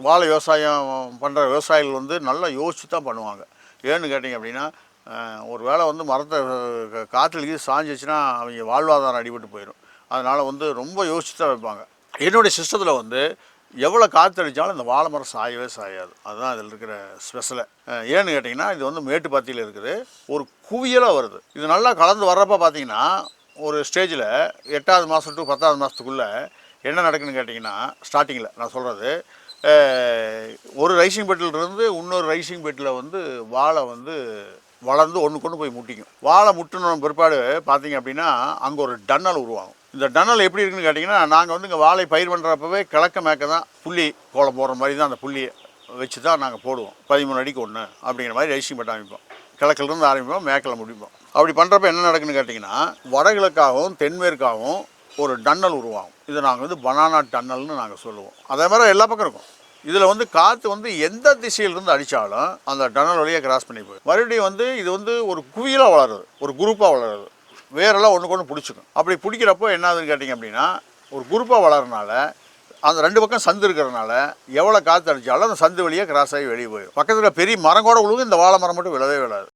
வாழை விவசாயம் பண்ணுற விவசாயிகள் வந்து நல்லா யோசித்து தான் பண்ணுவாங்க. ஏன்னு கேட்டிங்க அப்படின்னா, ஒரு வேளை வந்து மரத்தை காற்றுல சாஞ்சிச்சுன்னா அவங்க வாழ்வாதாரம் அடிபட்டு போயிடும். அதனால் வந்து ரொம்ப யோசித்து தான் வைப்பாங்க. என்னுடைய சிஸ்டத்தில் வந்து எவ்வளோ காற்று அடித்தாலும் இந்த வாழை மரம் சாயவே சாயாது. அதுதான் இதில் இருக்கிற ஸ்பெஷலை. ஏன்னு கேட்டிங்கன்னா, இது வந்து மேட்டுப்பாத்தியில் இருக்குது. ஒரு குவியலாக வருது. இது நல்லா கலந்து வர்றப்போ பார்த்தீங்கன்னா, ஒரு ஸ்டேஜில் 8வது மாதம் டு 10வது மாதத்துக்குள்ளே என்ன நடக்குதுன்னு கேட்டிங்கன்னா, ஸ்டார்டிங்கில் நான் சொல்கிறது, ஒரு ரைசிங் பெட்டிலிருந்து இன்னொரு ரைசிங் பெட்டில் வந்து வாழை வந்து வளர்ந்து ஒன்றுக்கு ஒன்று போய் முட்டிக்கும். வாழை முட்டின பிற்பாடு பார்த்தீங்க அப்படின்னா, அங்கே ஒரு டன்னல் உருவாகும். இந்த டன்னல் எப்படி இருக்குன்னு கேட்டிங்கன்னா, நாங்கள் வந்து இங்கே வாழை பயிர் பண்ணுறப்பவே கிழக்க மேற்க தான் புள்ளி கோலம் போடுற மாதிரி தான் அந்த புள்ளியை வச்சு தான் நாங்கள் போடுவோம். 13 அடிக்கு 1 அப்படிங்கிற மாதிரி ரைசிங் பெட் அமைப்போம். கிழக்கிலேருந்து ஆரம்பிப்போம், மேற்கில் முடிப்போம். அப்படி பண்ணுறப்ப என்ன நடக்குன்னு கேட்டிங்கன்னா, வடகிழக்காகவும் தென்மேற்காகவும் ஒரு டன்னல் உருவாகும். இதை நாங்கள் வந்து பனானா டன்னல்னு நாங்கள் சொல்லுவோம். அதே மாதிரி எல்லா பக்கம் இருக்கும். இதில் வந்து காற்று வந்து எந்த திசையிலிருந்து அடித்தாலும் அந்த டன்னல் வழியாக கிராஸ் பண்ணி போய் மறுபடியும் வந்து இது வந்து ஒரு குவியலாக வளருது, ஒரு குரூப்பாக வளருது. வேரெல்லாம் ஒன்றுக்கு ஒன்று பிடிச்சிக்கும். அப்படி பிடிக்கிறப்போ என்ன ஆகுதுன்னு கேட்டிங்க அப்படின்னா, ஒரு குரூப்பாக வளரனால அந்த 2 பக்கம் சந்து இருக்கிறதுனால எவ்வளோ காற்று அடித்தாலும் அந்த சந்து வழியாக கிராஸ் ஆகி வெளியே போயிடும். பக்கத்தில் பெரிய மரம் கூட விழுவும், இந்த வாழை மரம் மட்டும் விழவே விழாது.